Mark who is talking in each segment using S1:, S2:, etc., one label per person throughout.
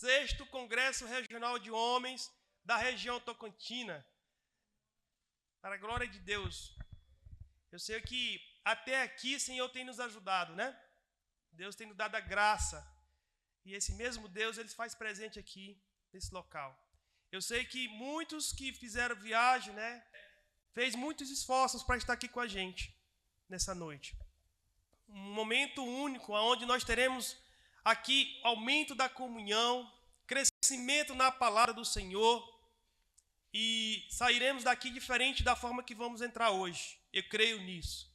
S1: 6º Congresso Regional de Homens da região Tocantina. Para a glória de Deus. Eu sei que até aqui, Senhor, tem nos ajudado, né? Deus tem nos dado a graça. E esse mesmo Deus, Ele se faz presente aqui, nesse local. Eu sei que muitos que fizeram viagem, né? Fez muitos esforços para estar aqui com a gente, nessa noite. Um momento único, onde nós teremos aqui aumento da comunhão, crescimento na palavra do Senhor, e sairemos daqui diferente da forma que vamos entrar hoje. Eu creio nisso.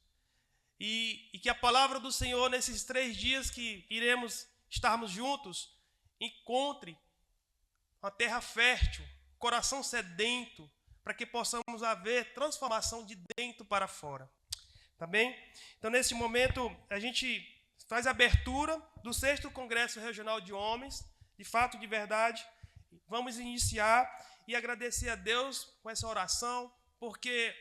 S1: E que a palavra do Senhor, nesses 3 dias que iremos estarmos juntos, encontre uma terra fértil, coração sedento, para que possamos haver transformação de dentro para fora. Tá bem? Então, nesse momento, a gente faz a abertura do 6º Congresso Regional de Homens, de fato, de verdade. Vamos iniciar e agradecer a Deus com essa oração, porque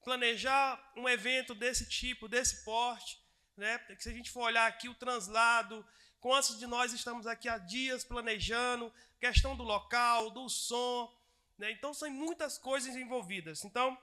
S1: planejar um evento desse tipo, desse porte, né? Se a gente for olhar aqui o translado, quantos de nós estamos aqui há dias planejando, questão do local, do som, né? Então, são muitas coisas envolvidas. Então,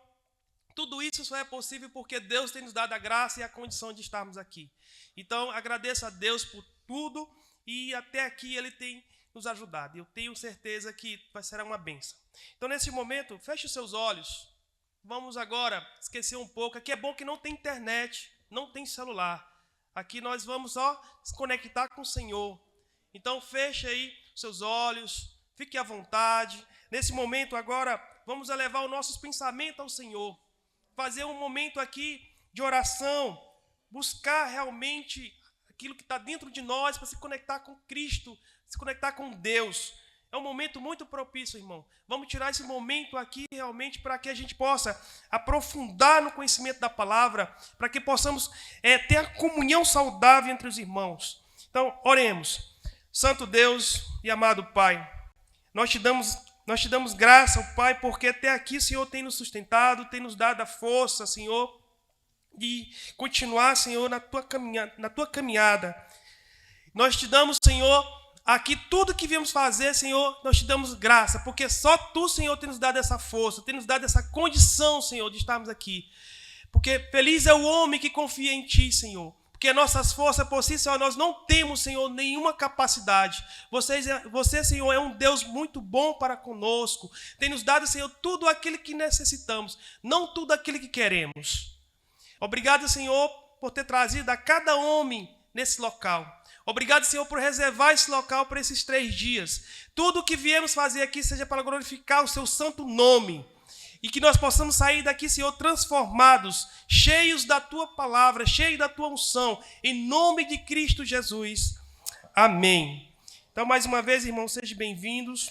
S1: tudo isso só é possível porque Deus tem nos dado a graça e a condição de estarmos aqui. Então, agradeço a Deus por tudo e até aqui Ele tem nos ajudado. Eu tenho certeza que será uma bênção. Então, nesse momento, feche os seus olhos. Vamos agora esquecer um pouco. Aqui é bom que não tem internet, não tem celular. Aqui nós vamos só se conectar com o Senhor. Então, feche aí os seus olhos, fique à vontade. Nesse momento agora, vamos elevar os nossos pensamentos ao Senhor. Fazer um momento aqui de oração, buscar realmente aquilo que está dentro de nós para se conectar com Cristo, se conectar com Deus. É um momento muito propício, irmão. Vamos tirar esse momento aqui realmente para que a gente possa aprofundar no conhecimento da palavra, para que possamos ter a comunhão saudável entre os irmãos. Então, oremos. Santo Deus e amado Pai, nós te damos graça, Pai, porque até aqui o Senhor tem nos sustentado, tem nos dado a força, Senhor, de continuar, Senhor, na tua caminhada. Nós te damos, Senhor, aqui tudo que viemos fazer, Senhor, nós te damos graça, porque só Tu, Senhor, tem nos dado essa força, tem nos dado essa condição, Senhor, de estarmos aqui. Porque feliz é o homem que confia em Ti, Senhor. Porque nossas forças por si só, nós não temos, Senhor, nenhuma capacidade. Você, Senhor, é um Deus muito bom para conosco. Tem nos dado, Senhor, tudo aquilo que necessitamos, não tudo aquilo que queremos. Obrigado, Senhor, por ter trazido a cada homem nesse local. Obrigado, Senhor, por reservar esse local para esses 3 dias. Tudo o que viemos fazer aqui seja para glorificar o Seu santo nome. E que nós possamos sair daqui, Senhor, transformados, cheios da Tua palavra, cheios da Tua unção, em nome de Cristo Jesus. Amém. Então, mais uma vez, irmãos, sejam bem-vindos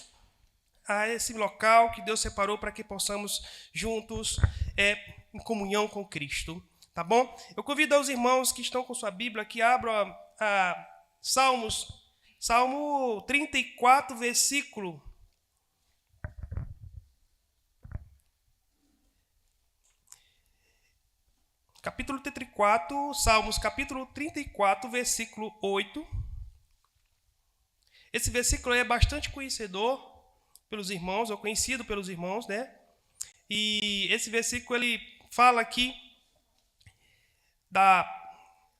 S1: a esse local que Deus separou para que possamos juntos em comunhão com Cristo. Tá bom? Eu convido os irmãos que estão com sua Bíblia que abram a Salmo 34, versículo. Capítulo 34, Salmos, capítulo 34, versículo 8. Esse versículo é bastante conhecido pelos irmãos, ou conhecido pelos irmãos, né? E esse versículo, ele fala aqui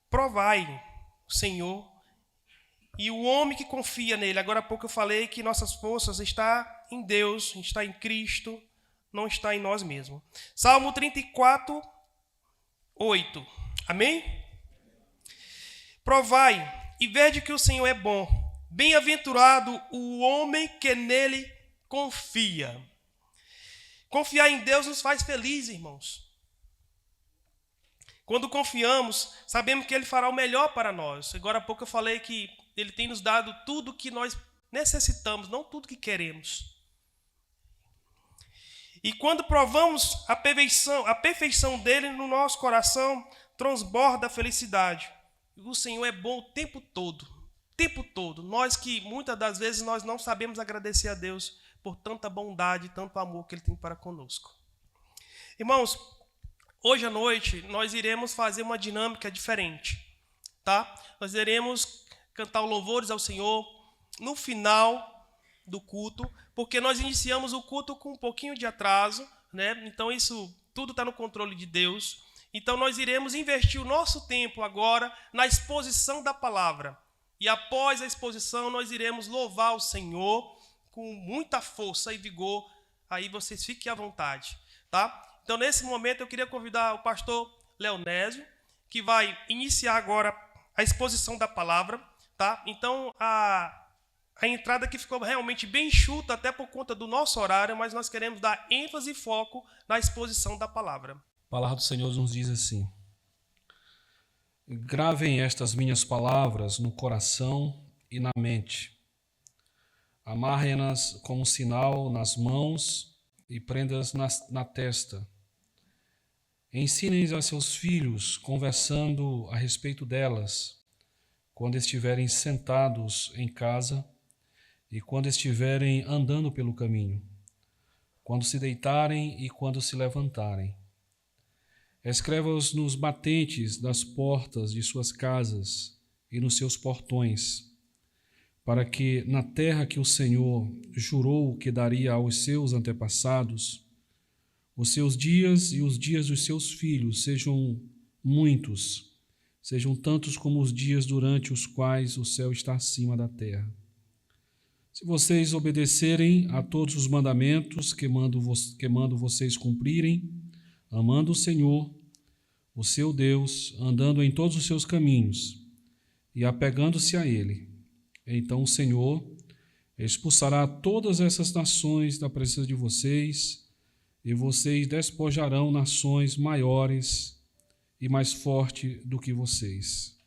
S1: provai o Senhor e o homem que confia nele. Agora há pouco eu falei que nossas forças estão em Deus, está em Cristo, não está em nós mesmos. Salmo 34, 8. Amém? Provai e vede que o Senhor é bom. Bem-aventurado o homem que nele confia. Confiar em Deus nos faz felizes, irmãos. Quando confiamos, sabemos que Ele fará o melhor para nós. Agora há pouco eu falei que Ele tem nos dado tudo que nós necessitamos, não tudo que queremos. E quando provamos a perfeição dele no nosso coração, transborda a felicidade. O Senhor é bom o tempo todo. O tempo todo. Nós que muitas das vezes nós não sabemos agradecer a Deus por tanta bondade e tanto amor que Ele tem para conosco. Irmãos, hoje à noite nós iremos fazer uma dinâmica diferente. Tá? Nós iremos cantar louvores ao Senhor. No final, do culto, porque nós iniciamos o culto com um pouquinho de atraso, né? Então isso tudo está no controle de Deus. Então nós iremos investir o nosso tempo agora na exposição da palavra. E após a exposição nós iremos louvar o Senhor com muita força e vigor. Aí vocês fiquem à vontade, tá? Então nesse momento eu queria convidar o pastor Leonésio, que vai iniciar agora a exposição da palavra, tá? Então a entrada aqui ficou realmente bem enxuta, até por conta do nosso horário, mas nós queremos dar ênfase e foco na exposição da palavra.
S2: A palavra do Senhor nos diz assim: gravem estas minhas palavras no coração e na mente, amarrem-nas como sinal nas mãos e prenda-as na testa. Ensinem a seus filhos, conversando a respeito delas, quando estiverem sentados em casa e quando estiverem andando pelo caminho, quando se deitarem e quando se levantarem. Escreva-os nos batentes das portas de suas casas e nos seus portões, para que na terra que o Senhor jurou que daria aos seus antepassados, os seus dias e os dias dos seus filhos sejam muitos, sejam tantos como os dias durante os quais o céu está acima da terra. Se vocês obedecerem a todos os mandamentos que mando vocês cumprirem, amando o Senhor, o seu Deus, andando em todos os seus caminhos e apegando-se a Ele, então o Senhor expulsará todas essas nações da presença de vocês, e vocês despojarão nações maiores e mais fortes do que vocês.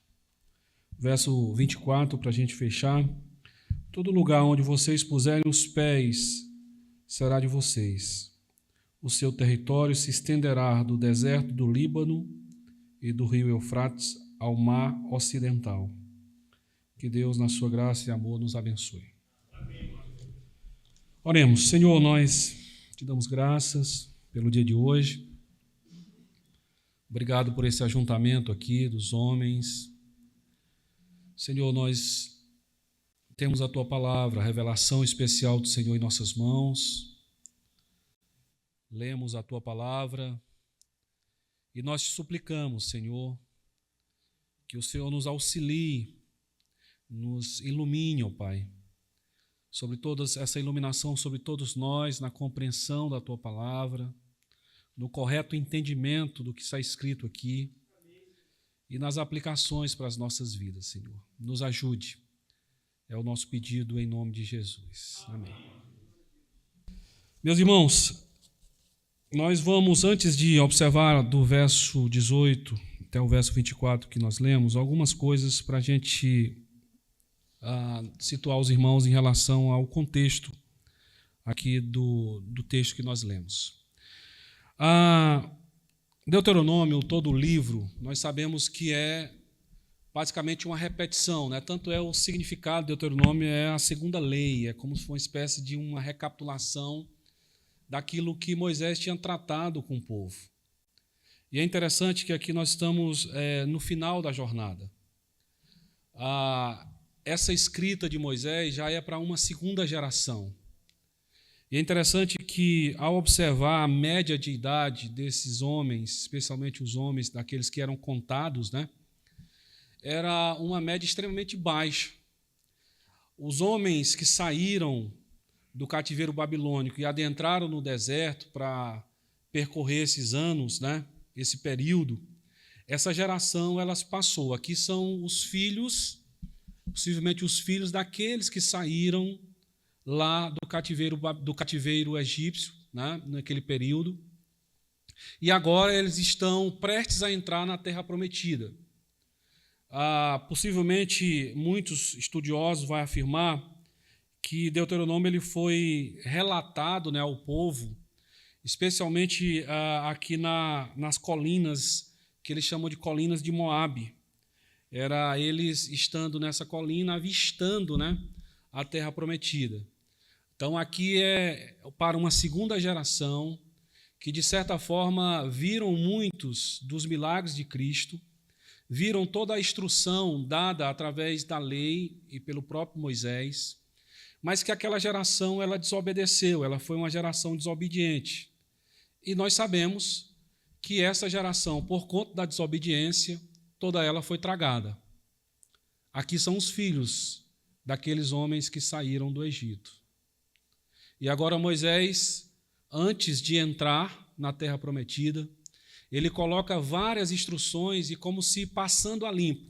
S2: Verso 24, para a gente fechar. Todo lugar onde vocês puserem os pés será de vocês. O seu território se estenderá do deserto do Líbano e do rio Eufrates ao mar ocidental. Que Deus, na sua graça e amor, nos abençoe. Amém. Oremos. Senhor, nós te damos graças pelo dia de hoje. Obrigado por esse ajuntamento aqui dos homens. Senhor, nós temos a Tua palavra, a revelação especial do Senhor em nossas mãos. Lemos a Tua palavra e nós te suplicamos, Senhor, que o Senhor nos auxilie, nos ilumine, ó Pai, sobre toda essa iluminação, sobre todos nós, na compreensão da Tua palavra, no correto entendimento do que está escrito aqui e nas aplicações para as nossas vidas, Senhor. Nos ajude. É o nosso pedido em nome de Jesus. Amém. Meus irmãos, nós vamos, antes de observar do verso 18 até o verso 24 que nós lemos, algumas coisas para a gente situar os irmãos em relação ao contexto aqui do texto que nós lemos. Deuteronômio, todo o livro, nós sabemos que é basicamente uma repetição, né? Tanto é o significado do Deuteronômio, é a segunda lei, é como se fosse uma espécie de uma recapitulação daquilo que Moisés tinha tratado com o povo. E é interessante que aqui nós estamos no final da jornada. Essa escrita de Moisés já é para uma segunda geração. E é interessante que, ao observar a média de idade desses homens, especialmente os homens daqueles que eram contados, né, era uma média extremamente baixa. Os homens que saíram do cativeiro babilônico e adentraram no deserto para percorrer esses anos, né, esse período, essa geração ela se passou. Aqui são os filhos, possivelmente os filhos daqueles que saíram lá do cativeiro egípcio, né, naquele período. E agora eles estão prestes a entrar na Terra Prometida. Possivelmente muitos estudiosos vão afirmar que Deuteronômio ele foi relatado, né, ao povo, especialmente aqui nas colinas, que eles chamam de colinas de Moabe. Era eles estando nessa colina, avistando, né, a Terra Prometida. Então aqui é para uma segunda geração que, de certa forma, viram muitos dos milagres de Cristo, viram toda a instrução dada através da lei e pelo próprio Moisés, mas que aquela geração ela desobedeceu, ela foi uma geração desobediente. E nós sabemos que essa geração, por conta da desobediência, toda ela foi tragada. Aqui são os filhos daqueles homens que saíram do Egito. E agora Moisés, antes de entrar na terra prometida, ele coloca várias instruções e como se passando a limpo.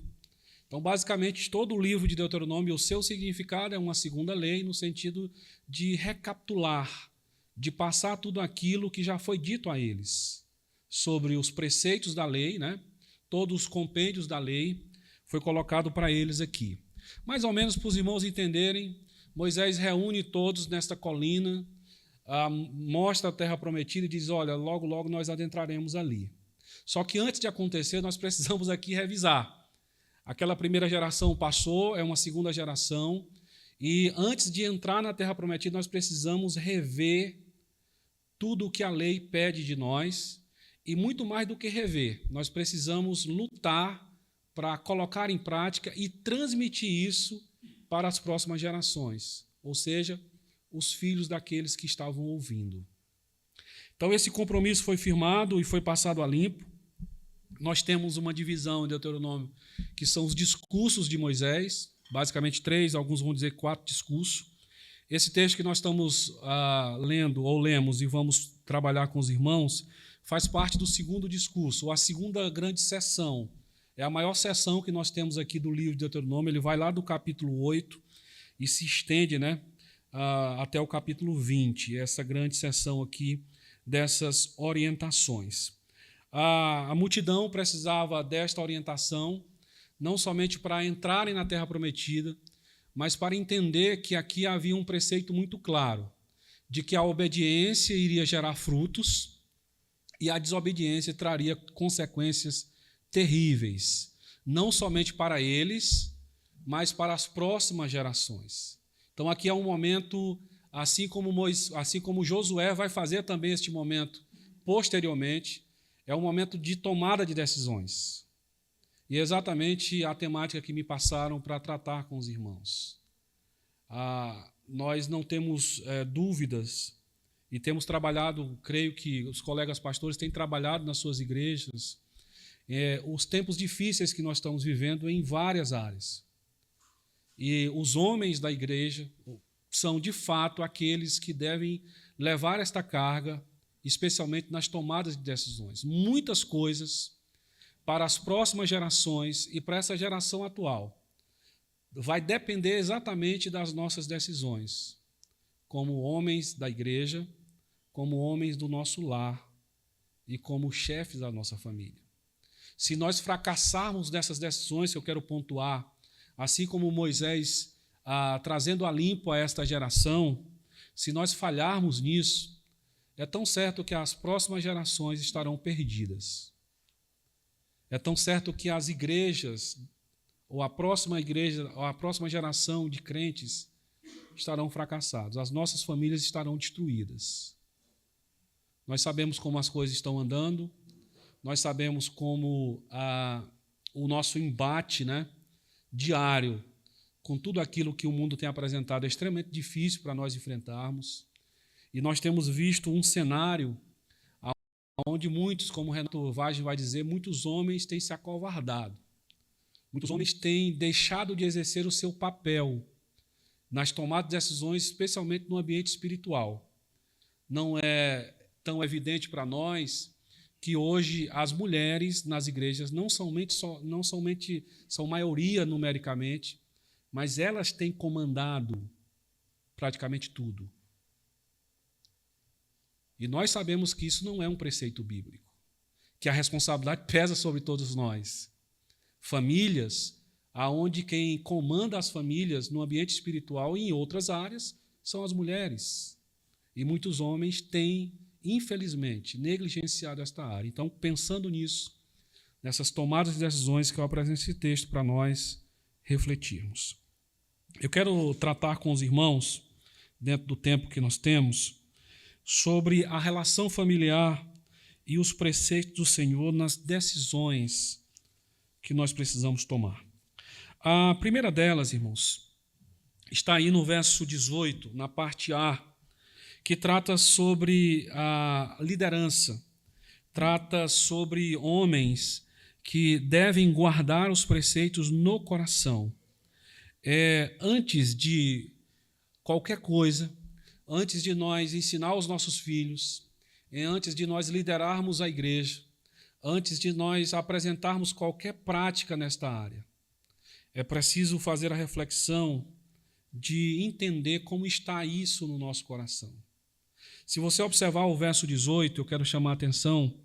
S2: Então, basicamente, todo o livro de Deuteronômio, o seu significado é uma segunda lei, no sentido de recapitular, de passar tudo aquilo que já foi dito a eles, sobre os preceitos da lei, né? Todos os compêndios da lei, foi colocado para eles aqui. Mais ou menos para os irmãos entenderem, Moisés reúne todos nesta colina, mostra a terra prometida e diz, olha, logo, logo nós adentraremos ali. Só que antes de acontecer, nós precisamos aqui revisar. Aquela primeira geração passou, é uma segunda geração, e antes de entrar na terra prometida, nós precisamos rever tudo o que a lei pede de nós, e muito mais do que rever, nós precisamos lutar para colocar em prática e transmitir isso para as próximas gerações, ou seja, os filhos daqueles que estavam ouvindo. Então, esse compromisso foi firmado e foi passado a limpo. Nós temos uma divisão em Deuteronômio, que são os discursos de Moisés, basicamente 3, alguns vão dizer 4 discursos. Esse texto que nós estamos lendo, ou lemos, e vamos trabalhar com os irmãos, faz parte do segundo discurso, ou a segunda grande sessão. É a maior sessão que nós temos aqui do livro de Deuteronômio, ele vai lá do capítulo 8 e se estende, né, até o capítulo 20, essa grande sessão aqui dessas orientações. A multidão precisava desta orientação, não somente para entrarem na terra prometida, mas para entender que aqui havia um preceito muito claro, de que a obediência iria gerar frutos e a desobediência traria consequências terríveis, não somente para eles, mas para as próximas gerações. Então aqui é um momento, assim como Josué vai fazer também este momento posteriormente, é um momento de tomada de decisões. E é exatamente a temática que me passaram para tratar com os irmãos. Nós não temos dúvidas e temos trabalhado, creio que os colegas pastores têm trabalhado nas suas igrejas, os tempos difíceis que nós estamos vivendo em várias áreas. E os homens da igreja são, de fato, aqueles que devem levar esta carga, especialmente nas tomadas de decisões. Muitas coisas para as próximas gerações e para essa geração atual vai depender exatamente das nossas decisões, como homens da igreja, como homens do nosso lar e como chefes da nossa família. Se nós fracassarmos nessas decisões, que eu quero pontuar, assim como Moisés trazendo a limpo a esta geração, se nós falharmos nisso, é tão certo que as próximas gerações estarão perdidas. É tão certo que as igrejas, ou a próxima igreja, ou a próxima geração de crentes estarão fracassados. As nossas famílias estarão destruídas. Nós sabemos como as coisas estão andando, nós sabemos como o nosso embate, né, diário com tudo aquilo que o mundo tem apresentado é extremamente difícil para nós enfrentarmos. E nós temos visto um cenário onde muitos, como o Renato Vagem vai dizer, muitos homens têm se acovardado. Muitos homens têm deixado de exercer o seu papel nas tomadas de decisões, especialmente no ambiente espiritual. Não é tão evidente para nós que hoje as mulheres nas igrejas não somente são maioria numericamente, mas elas têm comandado praticamente tudo. E nós sabemos que isso não é um preceito bíblico, que a responsabilidade pesa sobre todos nós. Famílias, aonde quem comanda as famílias no ambiente espiritual e em outras áreas são as mulheres. E muitos homens têm, infelizmente, negligenciado esta área. Então, pensando nisso, nessas tomadas de decisões que eu apresento esse texto para nós refletirmos. Eu quero tratar com os irmãos, dentro do tempo que nós temos, sobre a relação familiar e os preceitos do Senhor nas decisões que nós precisamos tomar. A primeira delas, irmãos, está aí no verso 18, na parte A, que trata sobre a liderança, trata sobre homens que devem guardar os preceitos no coração. Antes de qualquer coisa, antes de nós ensinar os nossos filhos, antes de nós liderarmos a igreja, antes de nós apresentarmos qualquer prática nesta área, é preciso fazer a reflexão de entender como está isso no nosso coração. Se você observar o verso 18, eu quero chamar a atenção,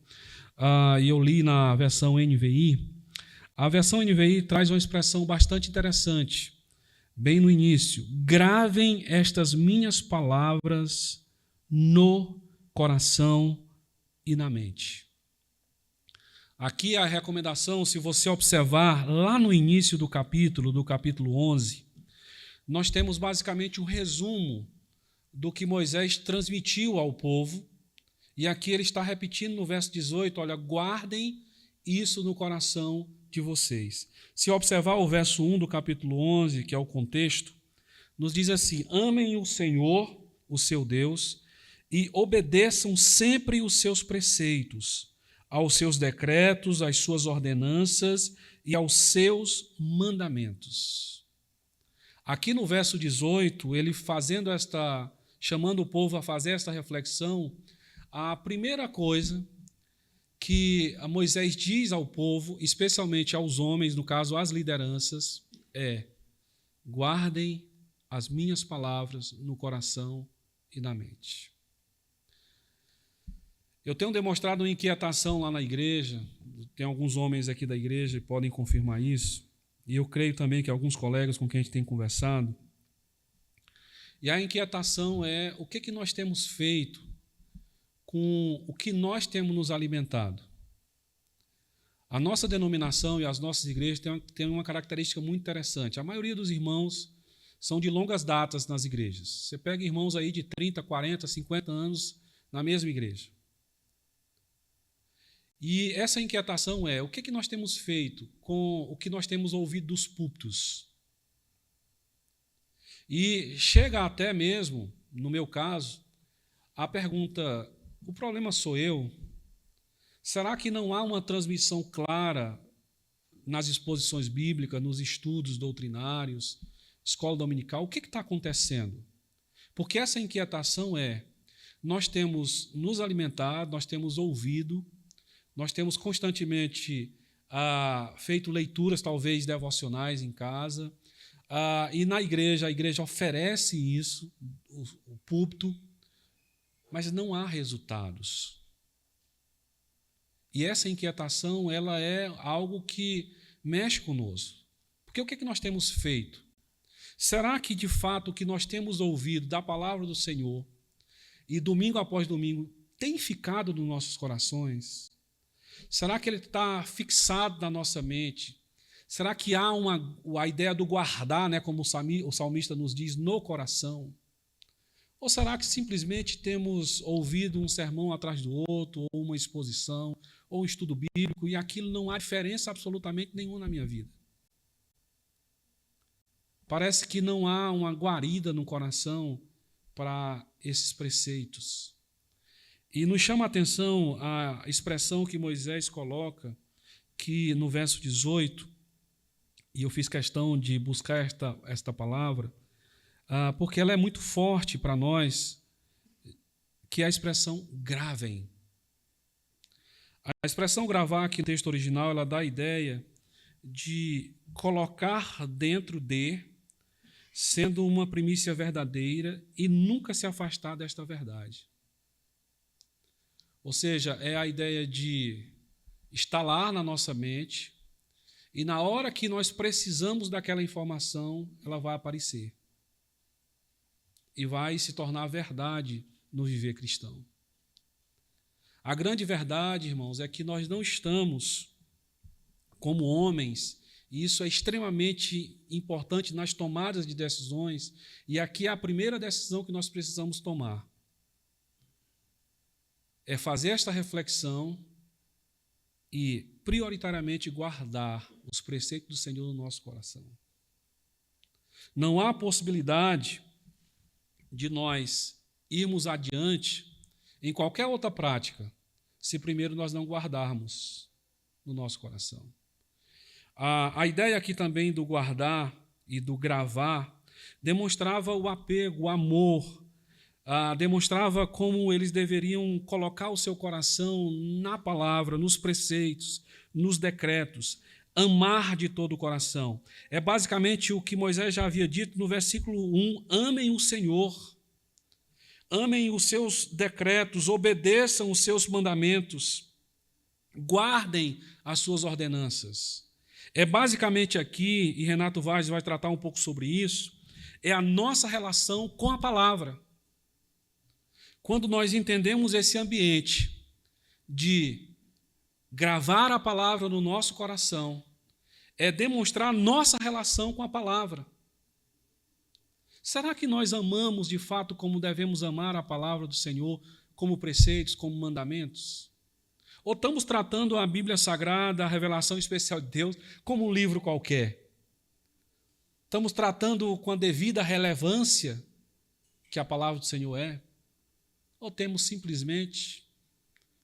S2: e eu li na versão NVI. A versão NVI traz uma expressão bastante interessante, bem no início. Gravem estas minhas palavras no coração e na mente. Aqui a recomendação, se você observar lá no início do capítulo 11, nós temos basicamente um resumo do que Moisés transmitiu ao povo, e aqui ele está repetindo no verso 18, olha, guardem isso no coração de vocês. Se observar o verso 1 do capítulo 11, que é o contexto, nos diz assim: amem o Senhor, o seu Deus, e obedeçam sempre os seus preceitos, aos seus decretos, às suas ordenanças e aos seus mandamentos. Aqui no verso 18, ele chamando o povo a fazer esta reflexão, a primeira coisa que Moisés diz ao povo, especialmente aos homens, no caso às lideranças, é: guardem as minhas palavras no coração e na mente. Eu tenho demonstrado uma inquietação lá na igreja, tem alguns homens aqui da igreja que podem confirmar isso, e eu creio também que alguns colegas com quem a gente tem conversado. E a inquietação é: o que nós temos feito com o que nós temos nos alimentado? A nossa denominação e as nossas igrejas têm uma característica muito interessante. A maioria dos irmãos são de longas datas nas igrejas. Você pega irmãos aí de 30, 40, 50 anos na mesma igreja. E essa inquietação é: o que nós temos feito com o que nós temos ouvido dos púlpitos? E chega até mesmo, no meu caso, a pergunta: o problema sou eu? Será que não há uma transmissão clara nas exposições bíblicas, nos estudos doutrinários, escola dominical? O que está acontecendo? Porque essa inquietação nós temos nos alimentado, nós temos ouvido, nós temos constantemente feito leituras, talvez devocionais em casa, e na igreja, a igreja oferece isso, o púlpito, mas não há resultados. E essa inquietação, ela é algo que mexe conosco. Porque o que nós temos feito? Será que, de fato, o que nós temos ouvido da palavra do Senhor, e domingo após domingo, tem ficado nos nossos corações? Será que ele está fixado na nossa mente? Será que há a ideia do guardar, né, como o salmista nos diz, no coração? Ou será que simplesmente temos ouvido um sermão atrás do outro, ou uma exposição, ou um estudo bíblico, e aquilo não há diferença absolutamente nenhuma na minha vida? Parece que não há uma guarida no coração para esses preceitos. E nos chama a atenção a expressão que Moisés coloca, que no verso 18, e eu fiz questão de buscar esta palavra, porque ela é muito forte para nós, que é a expressão gravem. A expressão gravar aqui no texto original, ela dá a ideia de colocar dentro de, sendo uma primícia verdadeira e nunca se afastar desta verdade. Ou seja, é a ideia de instalar na nossa mente e na hora que nós precisamos daquela informação, ela vai aparecer. E vai se tornar verdade no viver cristão. A grande verdade, irmãos, é que nós não estamos como homens, e isso é extremamente importante nas tomadas de decisões, e aqui é a primeira decisão que nós precisamos tomar. É fazer esta reflexão e, prioritariamente, guardar os preceitos do Senhor no nosso coração. Não há possibilidade de nós irmos adiante em qualquer outra prática se primeiro nós não guardarmos no nosso coração. A ideia aqui também do guardar e do gravar demonstrava o apego, o amor, demonstrava como eles deveriam colocar o seu coração na palavra, nos preceitos, nos decretos, amar de todo o coração. É basicamente o que Moisés já havia dito no versículo 1, amem o Senhor, amem os seus decretos, obedeçam os seus mandamentos, guardem as suas ordenanças. É basicamente aqui, e Renato Vaz vai tratar um pouco sobre isso, é a nossa relação com a palavra. Quando nós entendemos esse ambiente de gravar a palavra no nosso coração, é demonstrar nossa relação com a palavra. Será que nós amamos de fato como devemos amar a palavra do Senhor, como preceitos, como mandamentos? Ou estamos tratando a Bíblia Sagrada, a revelação especial de Deus, como um livro qualquer? Estamos tratando com a devida relevância que a palavra do Senhor é? Ou temos simplesmente,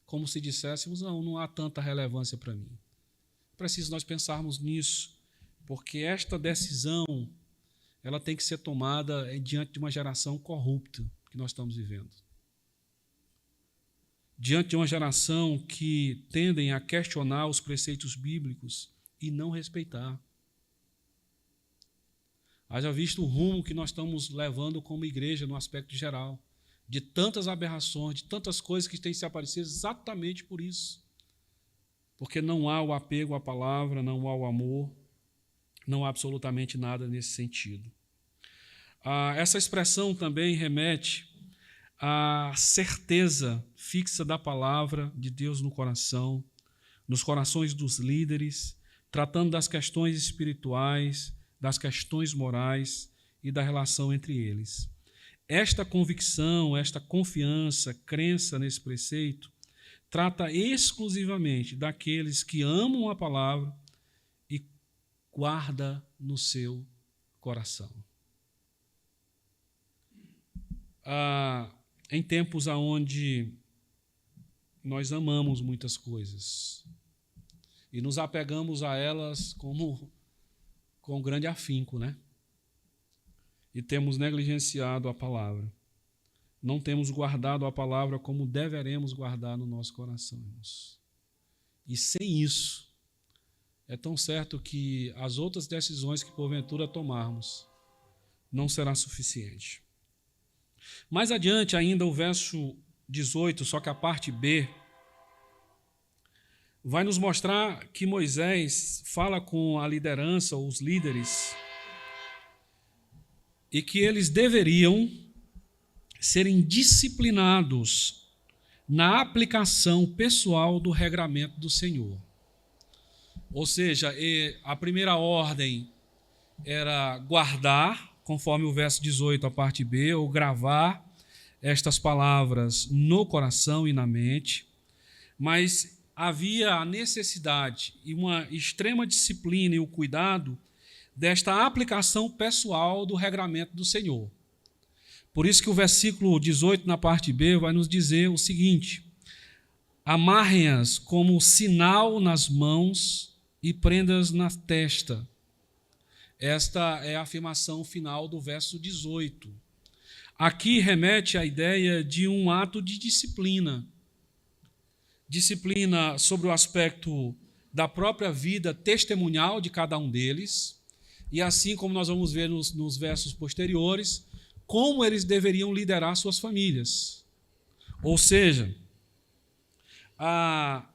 S2: como se disséssemos, não há tanta relevância para mim? Preciso nós pensarmos nisso, porque esta decisão ela tem que ser tomada diante de uma geração corrupta que nós estamos vivendo. Diante de uma geração que tendem a questionar os preceitos bíblicos e não respeitar. Haja visto o rumo que nós estamos levando como igreja no aspecto geral, de tantas aberrações, de tantas coisas que têm se aparecido exatamente por isso. Porque não há o apego à palavra, não há o amor, não há absolutamente nada nesse sentido. Essa expressão também remete à certeza fixa da palavra de Deus no coração, nos corações dos líderes, tratando das questões espirituais, das questões morais e da relação entre eles. Esta convicção, esta confiança, crença nesse preceito, trata exclusivamente daqueles que amam a palavra e guarda no seu coração. Em tempos onde nós amamos muitas coisas e nos apegamos a elas com grande afinco, né? E temos negligenciado a palavra. Não temos guardado a palavra como deveremos guardar no nosso coração, irmãos. E sem isso, é tão certo que as outras decisões que porventura tomarmos não será suficiente. Mais adiante ainda o verso 18, só que a parte B, vai nos mostrar que Moisés fala com a liderança, os líderes, e que eles deveriam serem disciplinados na aplicação pessoal do regramento do Senhor. Ou seja, a primeira ordem era guardar, conforme o verso 18, a parte B, ou gravar estas palavras no coração e na mente, mas havia a necessidade e uma extrema disciplina e o cuidado desta aplicação pessoal do regramento do Senhor. Por isso que o versículo 18, na parte B, vai nos dizer o seguinte: amarrem-as como sinal nas mãos e prendas na testa. Esta é a afirmação final do verso 18. Aqui remete à ideia de um ato de disciplina. Disciplina sobre o aspecto da própria vida testemunhal de cada um deles, e assim como nós vamos ver nos versos posteriores, como eles deveriam liderar suas famílias. Ou seja,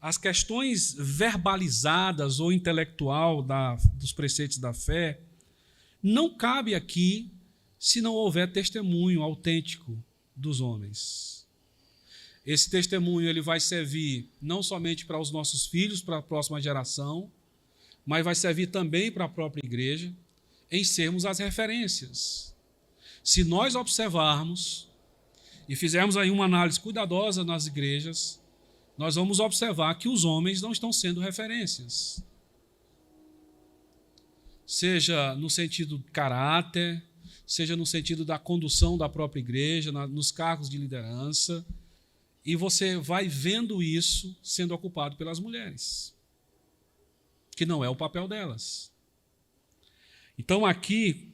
S2: as questões verbalizadas ou intelectual dos preceitos da fé não cabe aqui se não houver testemunho autêntico dos homens. Esse testemunho ele vai servir não somente para os nossos filhos, para a próxima geração, mas vai servir também para a própria igreja, em sermos as referências. Se nós observarmos e fizermos aí uma análise cuidadosa nas igrejas, nós vamos observar que os homens não estão sendo referências. seja no sentido do caráter, seja no sentido da condução da própria igreja, nos cargos de liderança, e você vai vendo isso sendo ocupado pelas mulheres, que não é o papel delas. Então, aqui,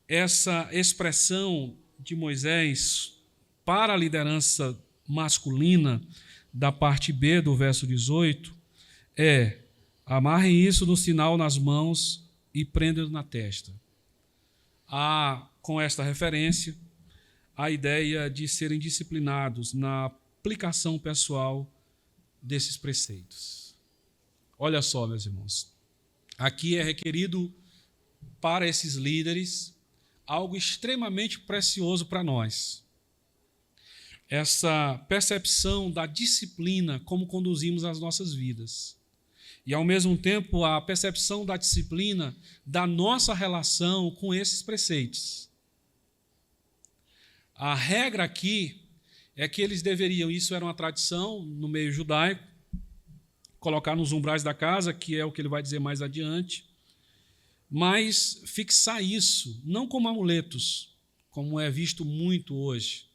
S2: essa expressão de Moisés para a liderança masculina, da parte B do verso 18, é: amarrem isso no sinal nas mãos e prendam na testa. Há, com esta referência, a ideia de serem disciplinados na aplicação pessoal desses preceitos. Olha só, meus irmãos, aqui é requerido para esses líderes algo extremamente precioso para nós. Essa percepção da disciplina, como conduzimos as nossas vidas. E, ao mesmo tempo, a percepção da disciplina da nossa relação com esses preceitos. A regra aqui é que eles deveriam, isso era uma tradição no meio judaico, colocar nos umbrais da casa, que é o que ele vai dizer mais adiante, mas fixar isso, não como amuletos, como é visto muito hoje,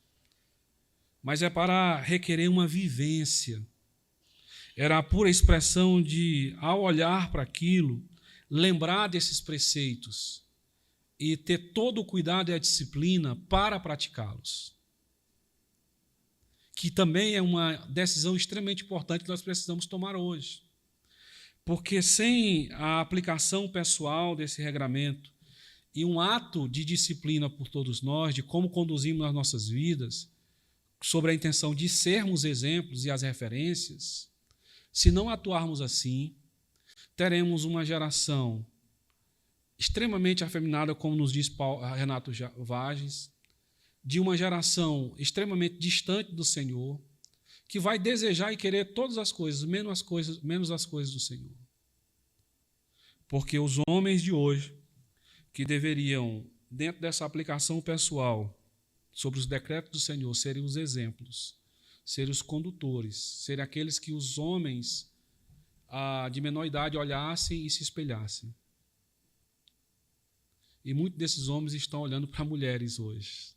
S2: mas é para requerer uma vivência. Era a pura expressão de, ao olhar para aquilo, lembrar desses preceitos e ter todo o cuidado e a disciplina para praticá-los. Que também é uma decisão extremamente importante que nós precisamos tomar hoje. Porque sem a aplicação pessoal desse regramento e um ato de disciplina por todos nós, de como conduzimos as nossas vidas, sobre a intenção de sermos exemplos e as referências, se não atuarmos assim, teremos uma geração extremamente afeminada, como nos diz Renato Vagens, de uma geração extremamente distante do Senhor, que vai desejar e querer todas as coisas, menos as coisas do Senhor. Porque os homens de hoje, que deveriam, dentro dessa aplicação pessoal, sobre os decretos do Senhor, serem os exemplos, serem os condutores, serem aqueles que os homens de menor idade olhassem e se espelhassem. E muitos desses homens estão olhando para mulheres hoje.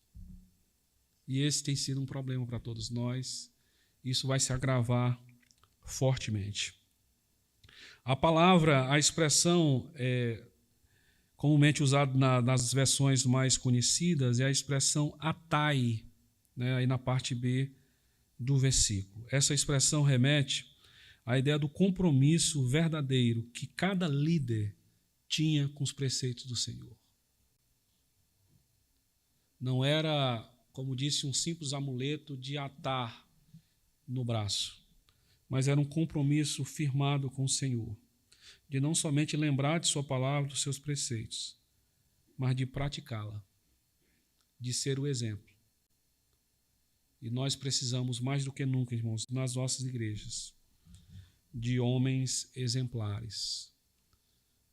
S2: E esse tem sido um problema para todos nós. Isso vai se agravar fortemente. A palavra, a expressão comumente usada nas versões mais conhecidas é a expressão atai, né, aí na parte B do versículo. Essa expressão remete à ideia do compromisso verdadeiro que cada líder tinha com os preceitos do Senhor. Não era, como disse, um simples amuleto de atar no braço, mas era um compromisso firmado com o Senhor, de não somente lembrar de sua palavra, dos seus preceitos, mas de praticá-la, de ser o exemplo. E nós precisamos, mais do que nunca, irmãos, nas nossas igrejas, de homens exemplares,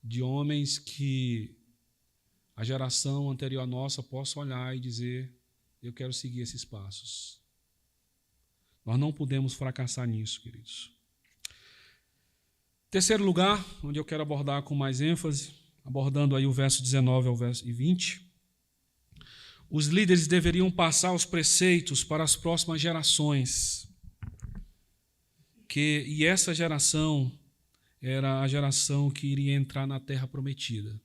S2: de homens que a geração anterior à nossa possa olhar e dizer: eu quero seguir esses passos. Nós não podemos fracassar nisso, queridos. Terceiro lugar, onde eu quero abordar com mais ênfase, abordando aí o verso 19 ao verso 20. Os líderes deveriam passar os preceitos para as próximas gerações. E essa geração era a geração que iria entrar na terra prometida.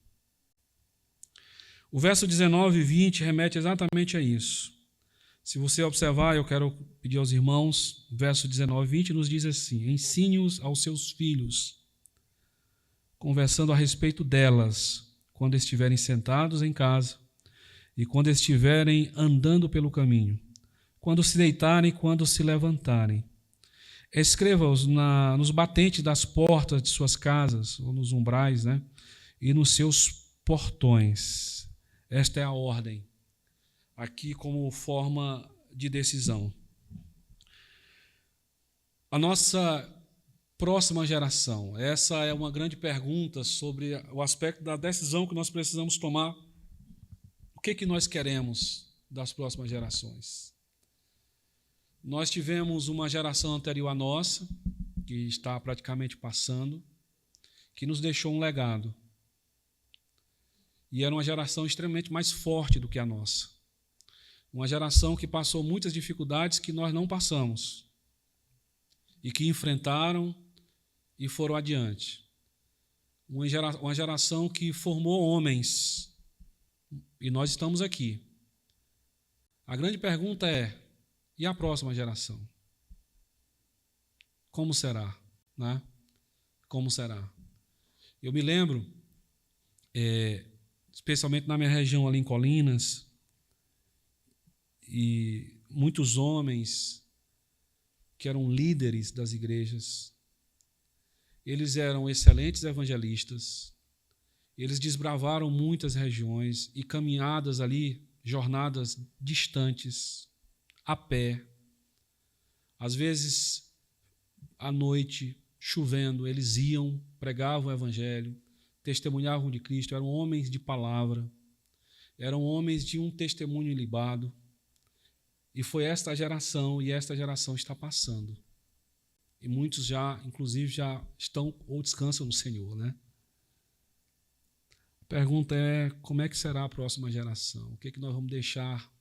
S2: O verso 19 e 20 remete exatamente a isso. Se você observar, eu quero pedir aos irmãos, verso 19 e 20 nos diz assim: ensine-os aos seus filhos, conversando a respeito delas, quando estiverem sentados em casa e quando estiverem andando pelo caminho, quando se deitarem e quando se levantarem. Escreva-os nos batentes das portas de suas casas, ou nos umbrais, né? E nos seus portões. Esta é a ordem, aqui como forma de decisão. A nossa próxima geração, essa é uma grande pergunta sobre o aspecto da decisão que nós precisamos tomar. O que nós queremos das próximas gerações? Nós tivemos uma geração anterior à nossa, que está praticamente passando, que nos deixou um legado. E era uma geração extremamente mais forte do que a nossa. Uma geração que passou muitas dificuldades que nós não passamos. E que enfrentaram e foram adiante. Uma geração que formou homens. E nós estamos aqui. A grande pergunta é, e a próxima geração? Como será? Né? Como será? Eu me lembro, especialmente na minha região ali em Colinas, e muitos homens que eram líderes das igrejas, eles eram excelentes evangelistas, eles desbravaram muitas regiões e caminhadas ali, jornadas distantes, a pé, às vezes à noite, chovendo, eles iam, pregavam o evangelho, testemunhavam de Cristo, eram homens de palavra, eram homens de um testemunho ilibado. E foi esta geração, e esta geração está passando. E muitos já, inclusive, já estão ou descansam no Senhor, né? A pergunta é, como é que será a próxima geração? O que é que nós vamos deixar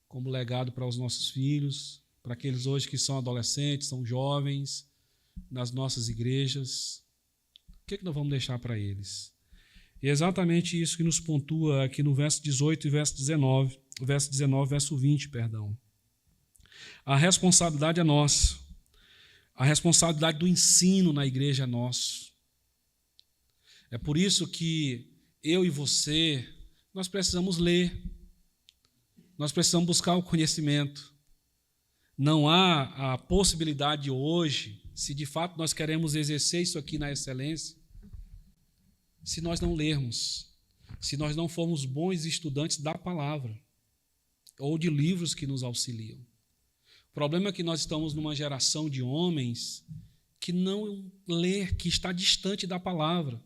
S2: como legado para os nossos filhos, para aqueles hoje que são adolescentes, são jovens, nas nossas igrejas? O que é que nós vamos deixar para eles? E é exatamente isso que nos pontua aqui no verso 18 e verso 19, verso 20, perdão. A responsabilidade é nossa. A responsabilidade do ensino na igreja é nossa. É por isso que eu e você, nós precisamos ler. Nós precisamos buscar o conhecimento. Não há a possibilidade hoje, se de fato nós queremos exercer isso aqui na excelência, se nós não lermos, se nós não formos bons estudantes da palavra ou de livros que nos auxiliam. O problema é que nós estamos numa geração de homens que não lê, que está distante da palavra,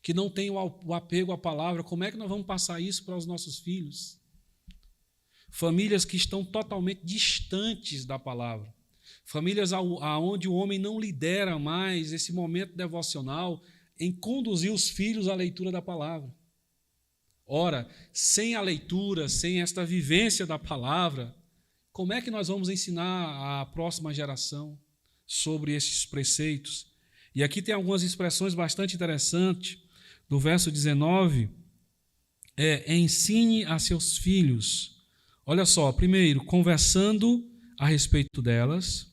S2: que não tem o apego à palavra. Como é que nós vamos passar isso para os nossos filhos? Famílias que estão totalmente distantes da palavra. Famílias onde o homem não lidera mais esse momento devocional em conduzir os filhos à leitura da palavra. Ora, sem a leitura, sem esta vivência da palavra, como é que nós vamos ensinar à próxima geração sobre esses preceitos? E aqui tem algumas expressões bastante interessantes. Do verso 19, ensine a seus filhos. Olha só, primeiro, conversando a respeito delas,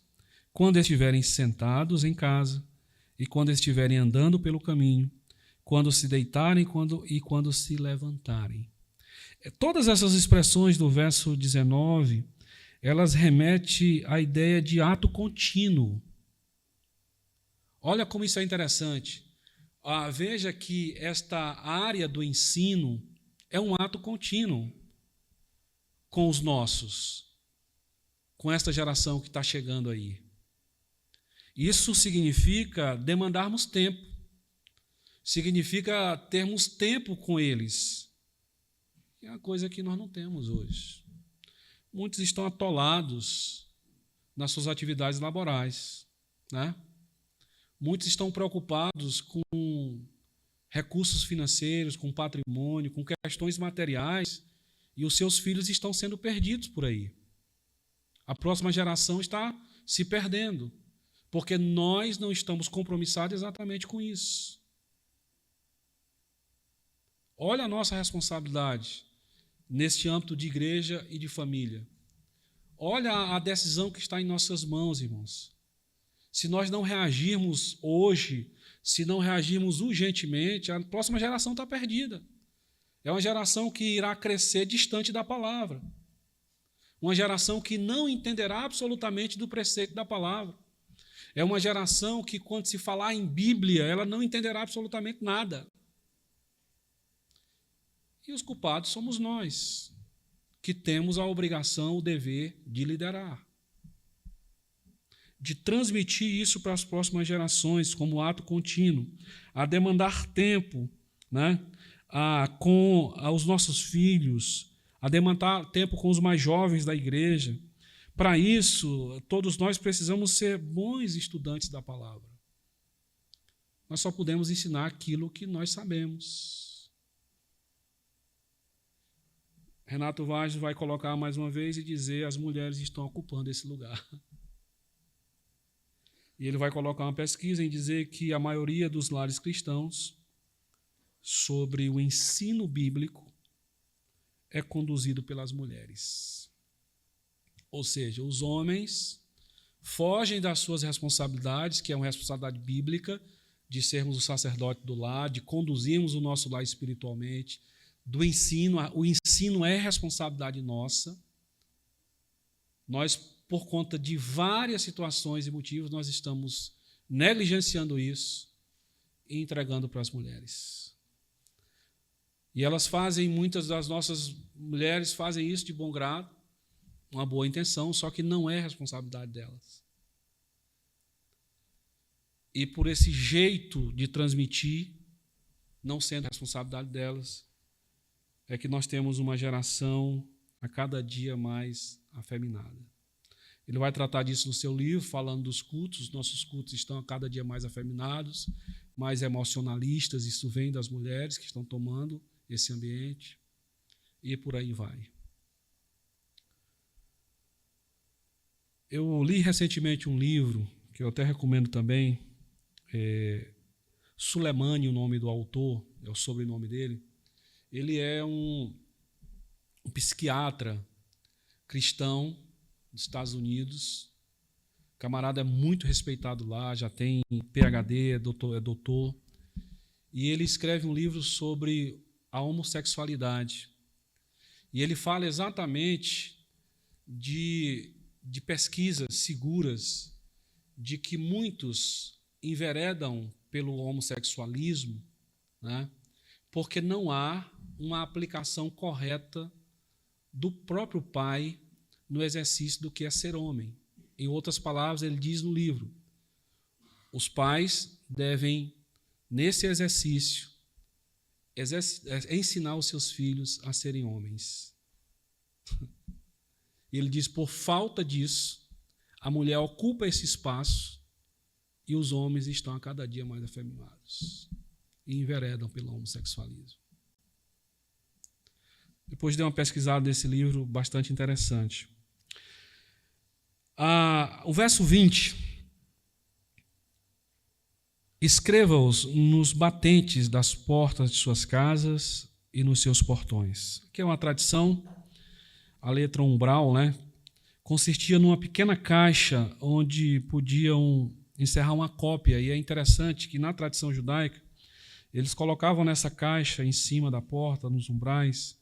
S2: quando estiverem sentados em casa e quando estiverem andando pelo caminho, quando se deitarem e quando se levantarem. Todas essas expressões do verso 19, elas remetem à ideia de ato contínuo. Olha como isso é interessante. Veja que esta área do ensino é um ato contínuo com os nossos, com esta geração que está chegando aí. Isso significa demandarmos tempo, significa termos tempo com eles. É uma coisa que nós não temos hoje. Muitos estão atolados nas suas atividades laborais, né? Muitos estão preocupados com recursos financeiros, com patrimônio, com questões materiais, e os seus filhos estão sendo perdidos por aí. A próxima geração está se perdendo, porque nós não estamos compromissados exatamente com isso. Olha a nossa responsabilidade neste âmbito de igreja e de família. Olha a decisão que está em nossas mãos, irmãos. Se nós não reagirmos hoje, se não reagirmos urgentemente, a próxima geração está perdida. É uma geração que irá crescer distante da palavra. Uma geração que não entenderá absolutamente do preceito da palavra. É uma geração que, quando se falar em Bíblia, ela não entenderá absolutamente nada. E os culpados somos nós, que temos a obrigação, o dever de liderar, de transmitir isso para as próximas gerações como ato contínuo, a demandar tempo, né, com os nossos filhos, a demandar tempo com os mais jovens da igreja. Para isso, todos nós precisamos ser bons estudantes da palavra. Nós só podemos ensinar aquilo que nós sabemos. Renato Vaz vai colocar mais uma vez e dizer: as mulheres estão ocupando esse lugar. E ele vai colocar uma pesquisa em dizer que a maioria dos lares cristãos, sobre o ensino bíblico, é conduzido pelas mulheres. Ou seja, os homens fogem das suas responsabilidades, que é uma responsabilidade bíblica, de sermos o sacerdote do lar, de conduzirmos o nosso lar espiritualmente, do ensino. O ensino é responsabilidade nossa. Nós, por conta de várias situações e motivos, nós estamos negligenciando isso e entregando para as mulheres. E elas fazem, muitas das nossas mulheres fazem isso de bom grado, uma boa intenção, só que não é responsabilidade delas. E por esse jeito de transmitir, não sendo responsabilidade delas, é que nós temos uma geração a cada dia mais afeminada. Ele vai tratar disso no seu livro, falando dos cultos. Os nossos cultos estão a cada dia mais afeminados, mais emocionalistas. Isso vem das mulheres que estão tomando esse ambiente. E por aí vai. Eu li recentemente um livro, que eu até recomendo também, Suleimani, o nome do autor, é o sobrenome dele. Ele é um psiquiatra cristão dos Estados Unidos. O camarada é muito respeitado lá, já tem PhD, é doutor. E ele escreve um livro sobre a homossexualidade. E ele fala exatamente de pesquisas seguras de que muitos enveredam pelo homossexualismo, né, porque não há uma aplicação correta do próprio pai no exercício do que é ser homem. Em outras palavras, ele diz no livro, os pais devem, nesse exercício, ensinar os seus filhos a serem homens. Ele diz, por falta disso, a mulher ocupa esse espaço e os homens estão a cada dia mais afeminados e enveredam pelo homossexualismo. Depois dei uma pesquisada nesse livro bastante interessante. O verso 20. Escreva-os nos batentes das portas de suas casas e nos seus portões. Que é uma tradição, a letra umbral, né? Consistia numa pequena caixa onde podiam encerrar uma cópia. E é interessante que na tradição judaica, eles colocavam nessa caixa, em cima da porta, nos umbrais,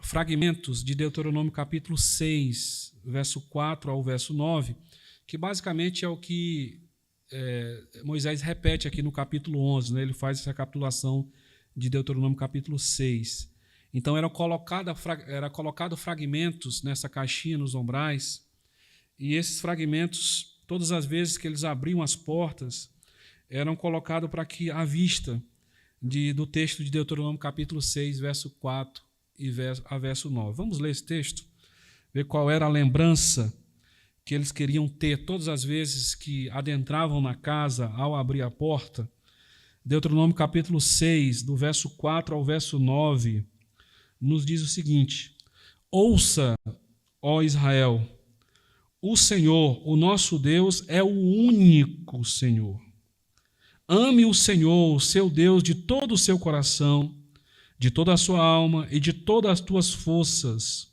S2: fragmentos de Deuteronômio capítulo 6, verso 4 ao verso 9, que basicamente é o que Moisés repete aqui no capítulo 11, né? Ele faz essa recapitulação de Deuteronômio capítulo 6. Então era colocado fragmentos nessa caixinha nos umbrais, e esses fragmentos, todas as vezes que eles abriam as portas, eram colocados para que à vista do texto de Deuteronômio capítulo 6, verso 4 a verso 9. Vamos ler esse texto, ver qual era a lembrança que eles queriam ter todas as vezes que adentravam na casa ao abrir a porta. Deuteronômio capítulo 6, do verso 4 ao verso 9, nos diz o seguinte: ouça, ó Israel, o Senhor, o nosso Deus, é o único Senhor. Ame o Senhor, o seu Deus, de todo o seu coração, de toda a sua alma e de todas as tuas forças.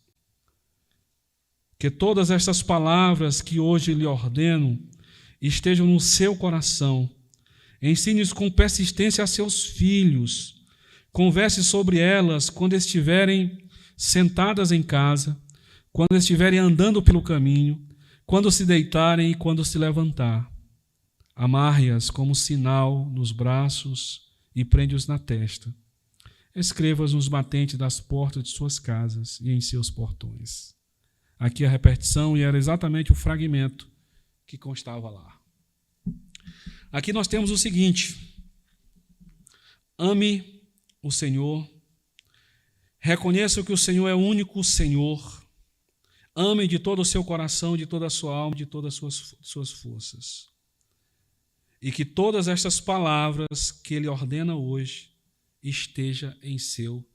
S2: Que todas estas palavras que hoje lhe ordeno estejam no seu coração. Ensine-os com persistência a seus filhos. Converse sobre elas quando estiverem sentadas em casa, quando estiverem andando pelo caminho, quando se deitarem e quando se levantar. Amarre-as como sinal nos braços e prende-os na testa. Escreva-as nos batentes das portas de suas casas e em seus portões. Aqui a repetição, e era exatamente o fragmento que constava lá. Aqui nós temos o seguinte: ame o Senhor, reconheça que o Senhor é o único Senhor, ame de todo o seu coração, de toda a sua alma, de todas as suas forças. E que todas estas palavras que Ele ordena hoje esteja em seu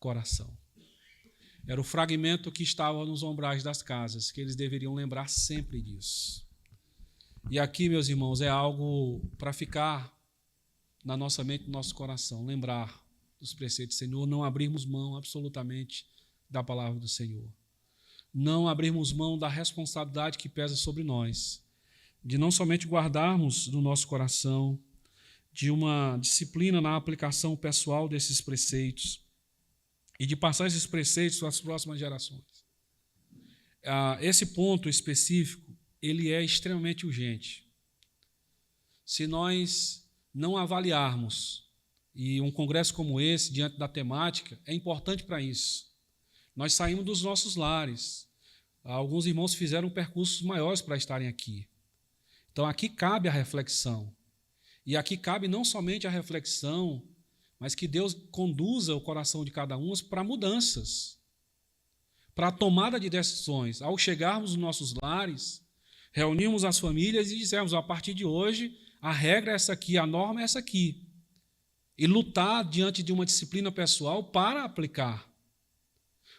S2: coração. Era o fragmento que estava nos umbrais das casas, que eles deveriam lembrar sempre disso. E aqui, meus irmãos, é algo para ficar na nossa mente, no nosso coração, lembrar dos preceitos do Senhor, não abrirmos mão absolutamente da palavra do Senhor. Não abrirmos mão da responsabilidade que pesa sobre nós, de não somente guardarmos no nosso coração, de uma disciplina na aplicação pessoal desses preceitos e de passar esses preceitos para as próximas gerações. Esse ponto específico, ele é extremamente urgente. Se nós não avaliarmos, e um congresso como esse, diante da temática, é importante para isso. Nós saímos dos nossos lares. Alguns irmãos fizeram percursos maiores para estarem aqui. Então, aqui cabe a reflexão. E aqui cabe não somente a reflexão, mas que Deus conduza o coração de cada um para mudanças, para a tomada de decisões. Ao chegarmos nos nossos lares, reunirmos as famílias e dizermos, a partir de hoje, a regra é essa aqui, a norma é essa aqui. E lutar diante de uma disciplina pessoal para aplicar.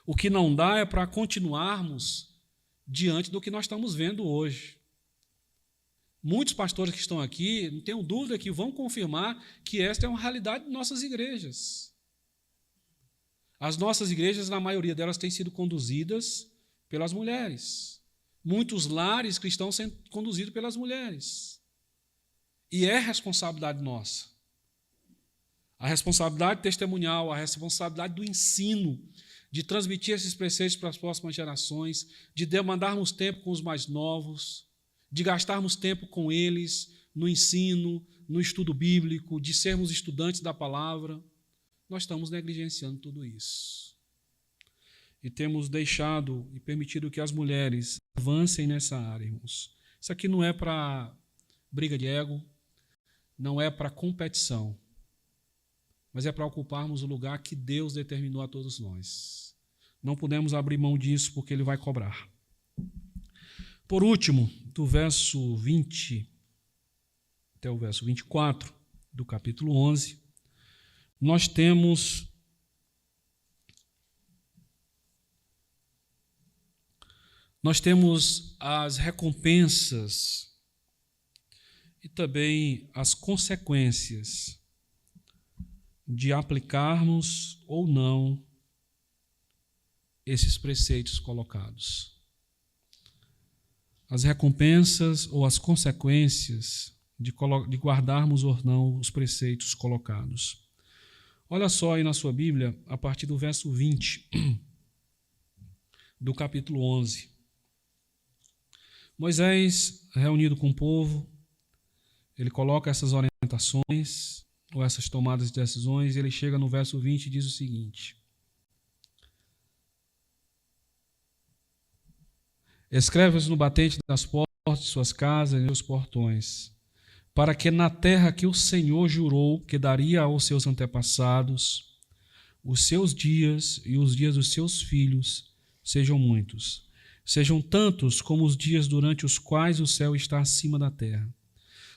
S2: O que não dá é para continuarmos diante do que nós estamos vendo hoje. Muitos pastores que estão aqui, não tenho dúvida que vão confirmar que esta é uma realidade de nossas igrejas. As nossas igrejas, na maioria delas, têm sido conduzidas pelas mulheres. Muitos lares cristãos sendo conduzidos pelas mulheres. E é responsabilidade nossa. A responsabilidade testemunial, a responsabilidade do ensino, de transmitir esses preceitos para as próximas gerações, de demandarmos tempo com os mais novos, de gastarmos tempo com eles no ensino, no estudo bíblico, de sermos estudantes da palavra. Nós estamos negligenciando tudo isso. E temos deixado e permitido que as mulheres avancem nessa área, irmãos. Isso aqui não é para briga de ego, não é para competição, mas é para ocuparmos o lugar que Deus determinou a todos nós. Não podemos abrir mão disso porque Ele vai cobrar. Por último, do verso 20 até o verso 24 do capítulo 11, nós temos as recompensas e também as consequências de aplicarmos ou não esses preceitos colocados. As recompensas ou as consequências de guardarmos ou não os preceitos colocados. Olha só aí na sua Bíblia, a partir do verso 20 do capítulo 11. Moisés, reunido com o povo, ele coloca essas orientações ou essas tomadas de decisões, e ele chega no verso 20 e diz o seguinte: escreve-os no batente das portas de suas casas e nos portões, para que na terra que o Senhor jurou que daria aos seus antepassados, os seus dias e os dias dos seus filhos sejam muitos, sejam tantos como os dias durante os quais o céu está acima da terra.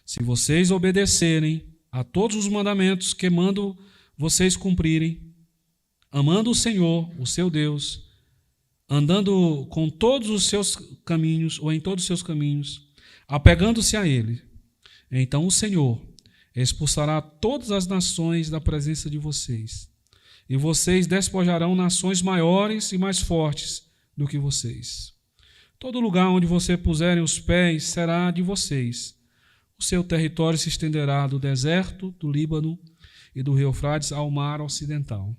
S2: Se vocês obedecerem a todos os mandamentos que mando vocês cumprirem, amando o Senhor, o seu Deus, andando com todos os seus caminhos, ou em todos os seus caminhos, apegando-se a Ele, então o Senhor expulsará todas as nações da presença de vocês, e vocês despojarão nações maiores e mais fortes do que vocês. Todo lugar onde você puserem os pés será de vocês. O seu território se estenderá do deserto do Líbano e do rio Eufrates ao mar ocidental.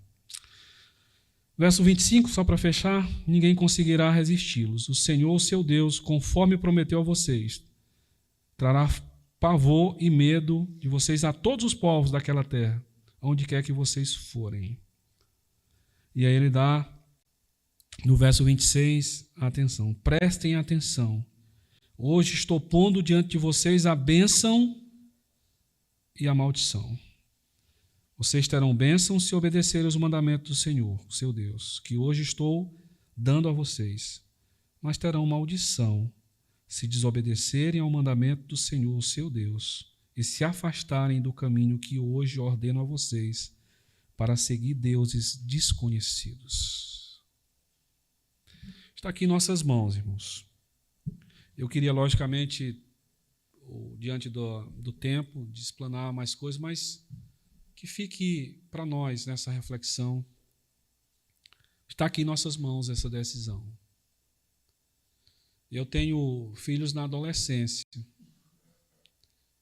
S2: Verso 25, só para fechar: ninguém conseguirá resisti-los. O Senhor, seu Deus, conforme prometeu a vocês, trará pavor e medo de vocês a todos os povos daquela terra, onde quer que vocês forem. E aí ele dá, no verso 26, atenção. Prestem atenção. Hoje estou pondo diante de vocês a bênção e a maldição. Vocês terão bênção se obedecerem os mandamentos do Senhor, seu Deus, que hoje estou dando a vocês. Mas terão maldição se desobedecerem ao mandamento do Senhor, seu Deus, e se afastarem do caminho que hoje ordeno a vocês, para seguir deuses desconhecidos. Está aqui em nossas mãos, irmãos. Eu queria, logicamente, diante do tempo, de explanar mais coisas, mas que fique para nós nessa reflexão. Está aqui em nossas mãos essa decisão. Eu tenho filhos na adolescência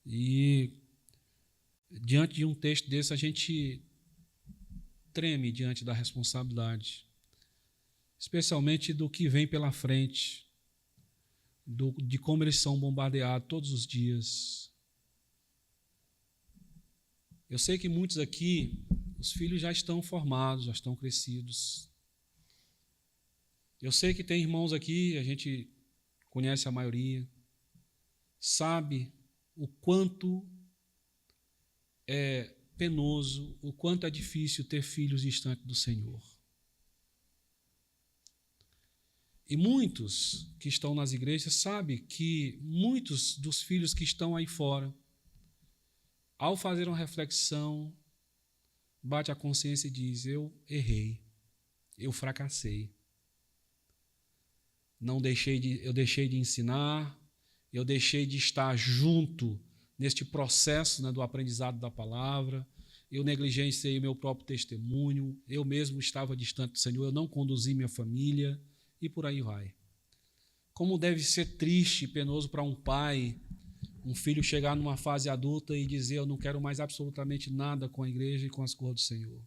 S2: e diante de um texto desse a gente treme diante da responsabilidade, especialmente do que vem pela frente, de como eles são bombardeados todos os dias. Eu sei que muitos aqui, os filhos já estão formados, já estão crescidos. Eu sei que tem irmãos aqui, a gente conhece a maioria, sabe o quanto é penoso, o quanto é difícil ter filhos distantes do Senhor. E muitos que estão nas igrejas sabem que muitos dos filhos que estão aí fora, ao fazer uma reflexão, bate a consciência e diz: eu errei, eu fracassei. Eu deixei de ensinar, eu deixei de estar junto neste processo, né, do aprendizado da palavra, eu negligenciei o meu próprio testemunho, eu mesmo estava distante do Senhor, eu não conduzi minha família, e por aí vai. Como deve ser triste e penoso para um pai, um filho chegar numa fase adulta e dizer: eu não quero mais absolutamente nada com a igreja e com as coisas do Senhor.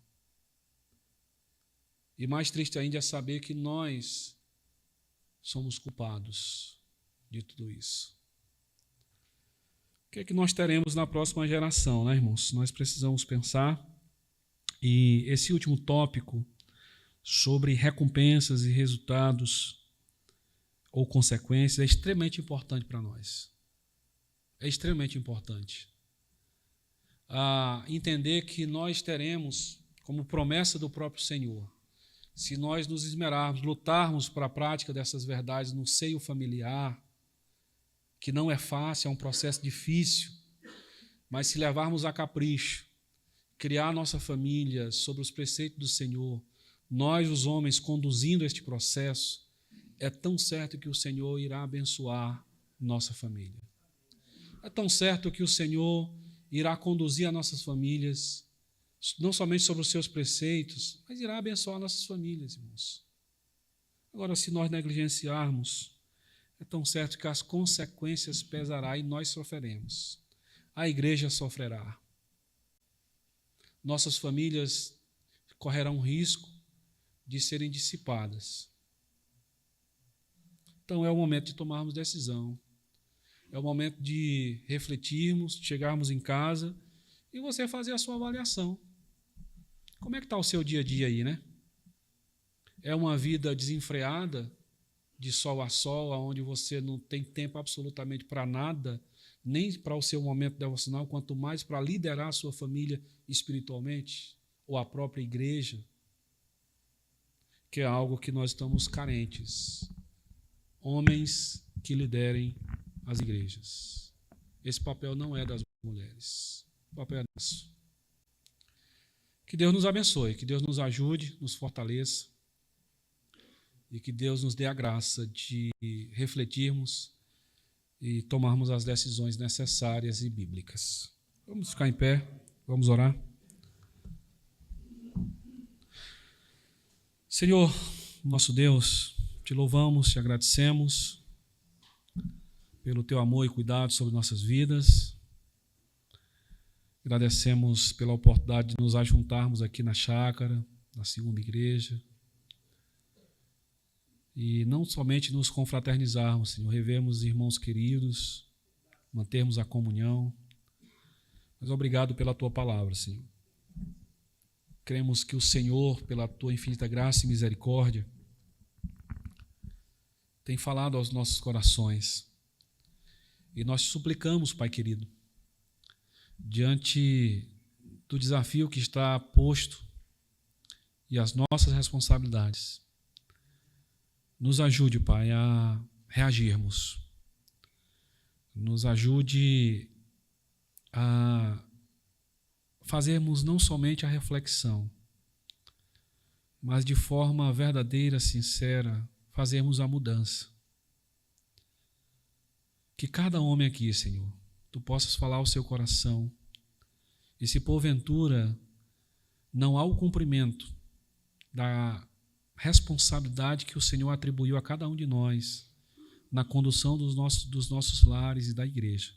S2: E mais triste ainda é saber que nós somos culpados de tudo isso. O que é que nós teremos na próxima geração, né, irmãos? Nós precisamos pensar. E esse último tópico sobre recompensas e resultados ou consequências é extremamente importante para nós. É extremamente importante. Entender que nós teremos, como promessa do próprio Senhor, se nós nos esmerarmos, lutarmos para a prática dessas verdades no seio familiar, que não é fácil, é um processo difícil, mas se levarmos a capricho, criar nossa família sobre os preceitos do Senhor, nós, os homens, conduzindo este processo, é tão certo que o Senhor irá abençoar nossa família. É tão certo que o Senhor irá conduzir as nossas famílias, não somente sobre os seus preceitos, mas irá abençoar nossas famílias, irmãos. Agora, se nós negligenciarmos, é tão certo que as consequências pesarão e nós sofreremos. A igreja sofrerá. Nossas famílias correrão risco de serem dissipadas. Então é o momento de tomarmos decisão. É o momento de refletirmos, de chegarmos em casa e você fazer a sua avaliação. Como é que está o seu dia a dia aí, né? É uma vida desenfreada, de sol a sol, onde você não tem tempo absolutamente para nada, nem para o seu momento devocional, quanto mais para liderar a sua família espiritualmente, ou a própria igreja, que é algo que nós estamos carentes. Homens que liderem as igrejas. Esse papel não é das mulheres. O papel é nosso. Que Deus nos abençoe, que Deus nos ajude, nos fortaleça e que Deus nos dê a graça de refletirmos e tomarmos as decisões necessárias e bíblicas. Vamos ficar em pé, vamos orar. Senhor, nosso Deus, te louvamos, te agradecemos pelo teu amor e cuidado sobre nossas vidas. Agradecemos pela oportunidade de nos ajuntarmos aqui na chácara, na segunda igreja. E não somente nos confraternizarmos, Senhor, revermos irmãos queridos, mantermos a comunhão. Mas obrigado pela tua palavra, Senhor. Cremos que o Senhor, pela tua infinita graça e misericórdia, tem falado aos nossos corações. E nós te suplicamos, Pai querido, diante do desafio que está posto e as nossas responsabilidades, nos ajude, Pai, a reagirmos. Nos ajude a fazermos não somente a reflexão, mas de forma verdadeira, sincera, fazermos a mudança. Que cada homem aqui, Senhor, Tu possas falar ao seu coração, e se porventura não há o cumprimento da responsabilidade que o Senhor atribuiu a cada um de nós na condução dos nossos lares e da igreja,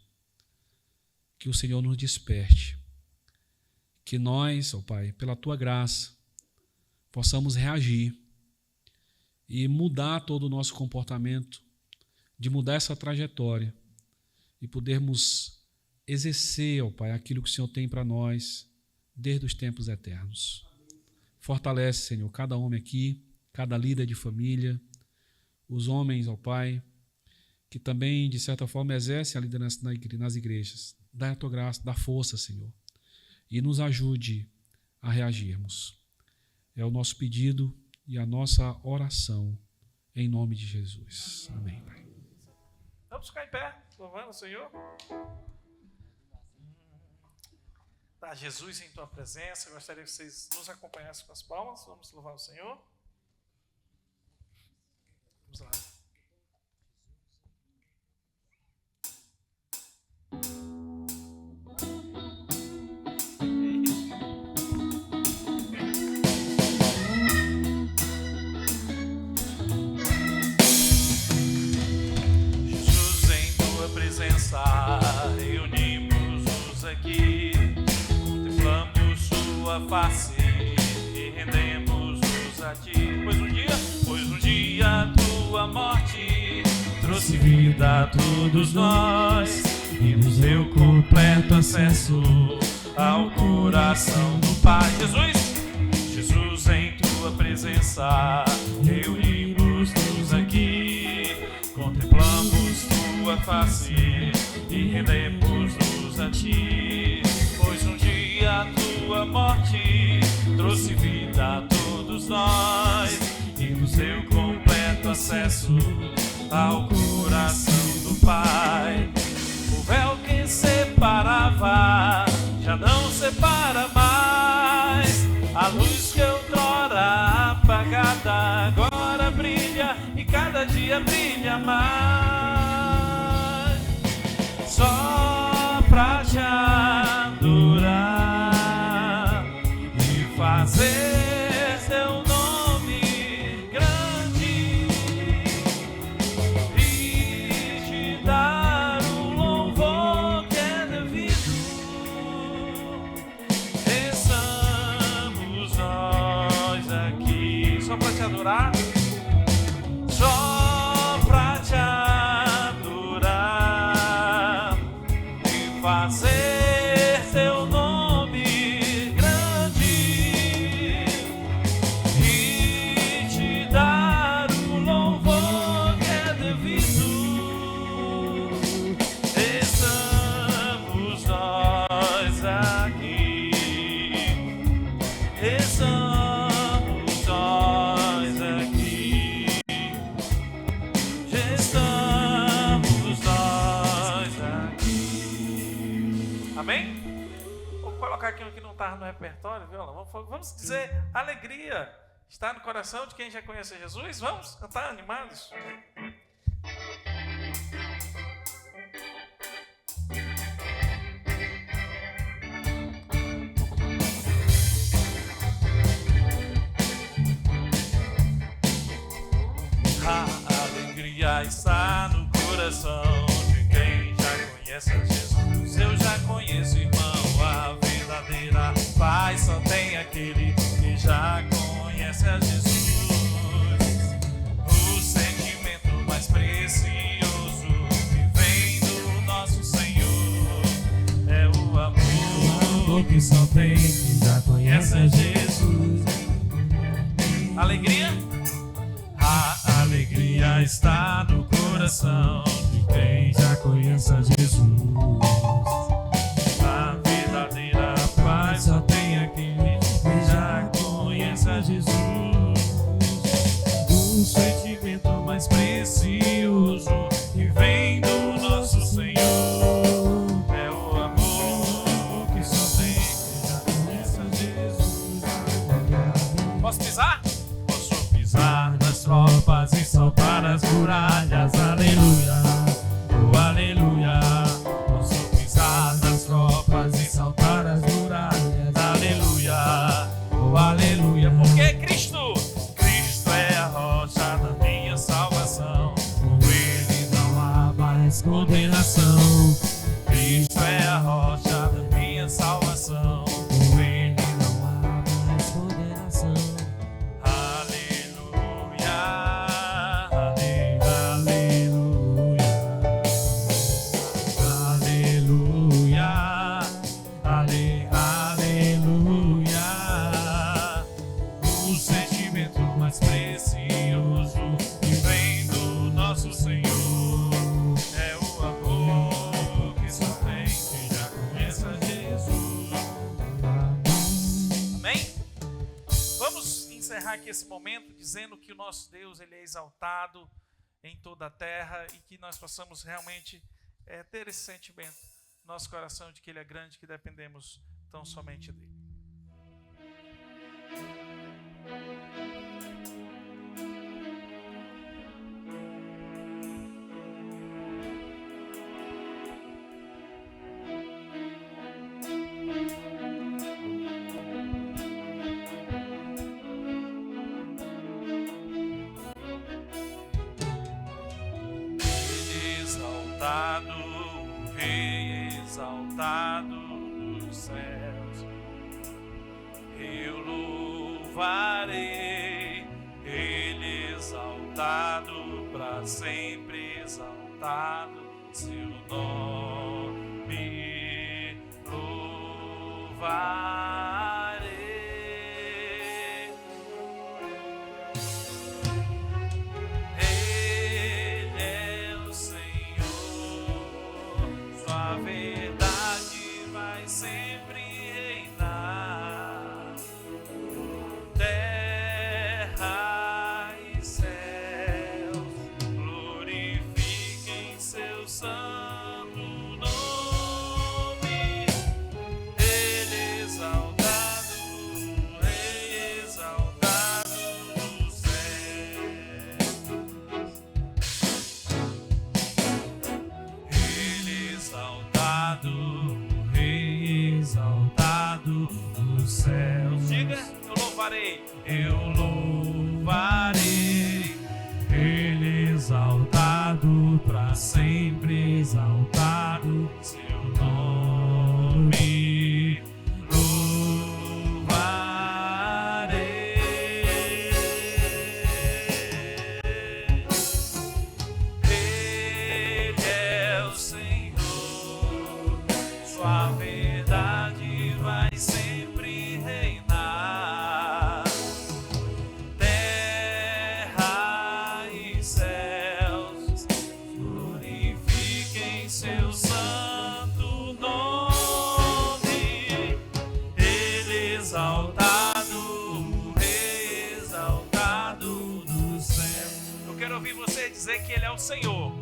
S2: que o Senhor nos desperte, que nós, ó Pai, pela Tua graça, possamos reagir e mudar todo o nosso comportamento, de mudar essa trajetória e podermos exercer, ó Pai, aquilo que o Senhor tem para nós desde os tempos eternos. Fortalece, Senhor, cada homem aqui, cada líder de família, os homens, ó Pai, que também, de certa forma, exercem a liderança nas igrejas. Dá a Tua graça, dá força, Senhor, e nos ajude a reagirmos. É o nosso pedido e a nossa oração, em nome de Jesus. Amém, Pai.
S3: Vamos ficar em pé, louvando o Senhor. Tá, Jesus, em Tua presença, eu gostaria que vocês nos acompanhassem com as palmas. Vamos louvar o Senhor. Vamos lá.
S4: Reunimos-nos aqui, contemplamos Sua face e rendemos-nos a Ti. Pois um dia Tua morte trouxe vida a todos nós e nos deu completo acesso ao coração do Pai. Jesus, em Tua presença, reunimos-nos aqui, contemplamos Tua face e rendemos-nos a Ti, pois um dia Tua morte trouxe vida a todos nós e nos deu completo acesso ao coração do Pai. O véu que separava já não separa mais, a luz que outrora apagada agora brilha e cada dia brilha mais. Só pra Te adorar e fazer Teu nome grande e Te dar um louvor que é devido. Estamos nós aqui
S3: Só para Te adorar.
S4: só pra Te adorar e fazer Teu nome grande e Te dar o louvor que é devido. Estamos nós aqui, estamos nós aqui, estamos nós aqui.
S3: Amém? Vou colocar aqui o que não estava no repertório, viu? Vamos dizer alegria. Está no coração de quem já conhece Jesus? Vamos cantar animados?
S4: A alegria está no coração de quem já conhece a Jesus. Eu já conheço, irmão, a verdadeira paz só tem aquele que já conhece a Jesus. O sentimento mais precioso que vem do nosso Senhor é o amor que só tem quem já conhece a Jesus.
S3: Alegria?
S4: A alegria está no coração de quem já conhece a Jesus. A verdadeira paz só tem aquele que já conhece a Jesus. O sentimento mais precioso que vem do nosso Senhor é o amor que só tem quem já conhece a Jesus.
S3: Posso pisar?
S4: muralhas, aleluia, oh aleluia. Posso pisar nas tropas e saltar as muralhas, aleluia, oh aleluia. Porque Cristo é a rocha da minha salvação, com Ele não há mais condenação. Cristo é a rocha da minha salvação, com Ele não há mais condenação. Aleluia, aleluia, aleluia. O sentimento mais precioso que vem do nosso Senhor é o amor que só tem quem já conhece a Jesus. Amém? Vamos encerrar aqui esse momento dizendo que o nosso Deus, Ele é exaltado em toda a terra e que nós possamos realmente ter esse sentimento no nosso coração de que Ele é grande, que dependemos tão somente dEle. Exaltado, o Rei exaltado dos céus, eu louvarei, Ele exaltado para sempre, exaltado seu nome louvarei. Ele é o Senhor, sua verdade vai sempre reinar. Terra e céus glorifiquem seu santo nome. Ele exaltado, Rei exaltado dos céus. Ele exaltado, Rei exaltado dos céus. Diga, eu louvarei, Ele exaltado para sempre, exaltado seu nome louvarei. Ele é o Senhor, sua verdade vai sempre reinar. Terra e céus glorifiquem seu santo nome. Ele exaltado, o Rei exaltado dos céus. Eu quero ouvir você dizer que Ele é o Senhor.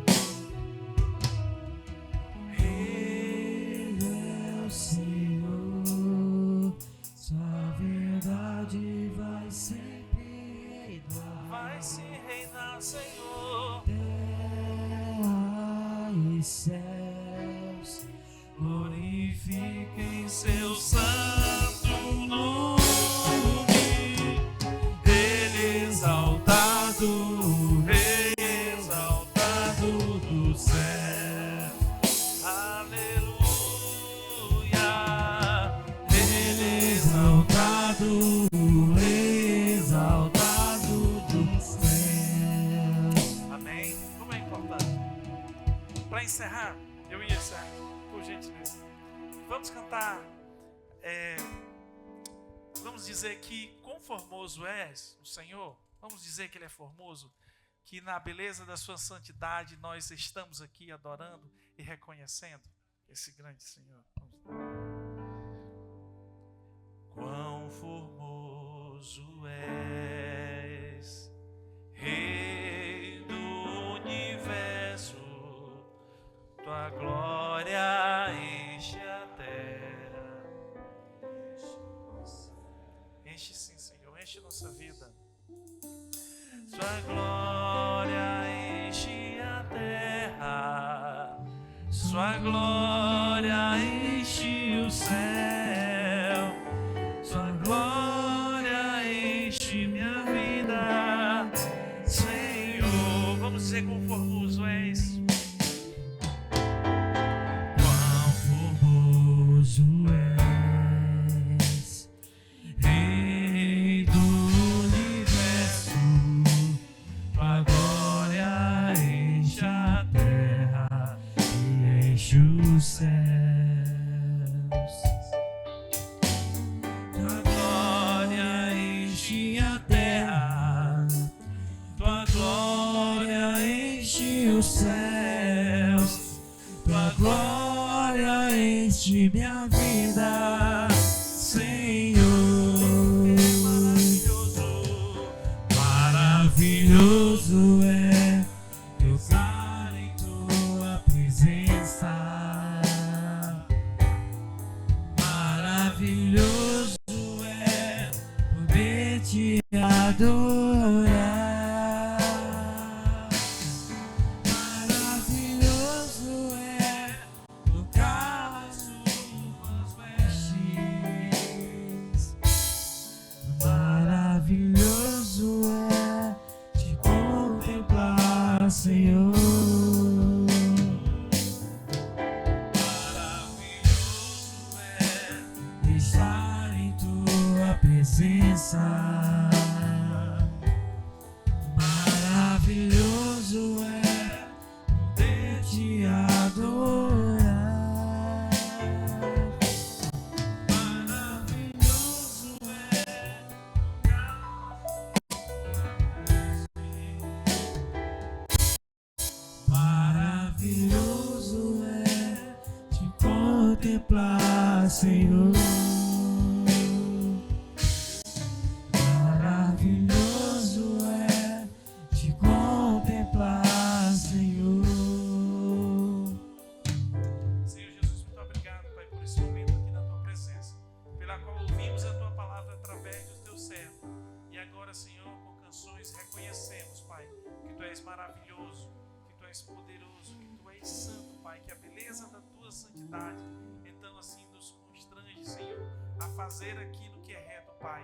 S4: Ele é o Senhor, sua verdade vai sempre reinar. Vai se reinar, Senhor. Terra e céus glorifiquem seu santo nome. Ele exaltado, o Rei exaltado dos céus. Aleluia. Ele exaltado, o Rei exaltado dos céus. Amém. Como é importante. Para encerrar, eu ia encerrar, por gentileza. Vamos cantar. Vamos dizer que quão formoso és o Senhor. Vamos dizer que Ele é formoso. Que na beleza da sua santidade nós estamos aqui adorando e reconhecendo esse grande Senhor. Quão formoso és, Rei do universo, tua glória enche a terra. Enche sim, Senhor, enche nossa vida. Sua glória enche Sua glória enche o céu, Sua glória enche minha vida, Senhor. Vamos dizer quão formoso és. Quão formoso és, Rei do universo. Tua glória enche a terra e enche os céus. Tua glória enche a terra, Tua glória enche os céus, Tua glória enche minha vida, Senhor. Maravilhoso é tocar em Tua presença. Maravilhoso é poder Te adorar. Maravilhoso é tocar as Tuas vestes. Maravilhoso é Te contemplar, Senhor. Maravilhoso é estar em Tua presença. Maravilhoso é poder Te adorar. Maravilhoso é maravilhoso é Te contemplar, Senhor. Maravilhoso é Te contemplar, Senhor. Senhor Jesus, muito obrigado, Pai, por esse momento aqui na Tua presença, pela qual ouvimos a Tua palavra através do Teu servo. E agora, Senhor, com canções reconhecemos, Pai, que Tu és maravilhoso, que Tu és poderoso, que Tu és santo, Pai, que a beleza da Tua santidade, então assim nos constrange, Senhor, a fazer aquilo que é reto, Pai.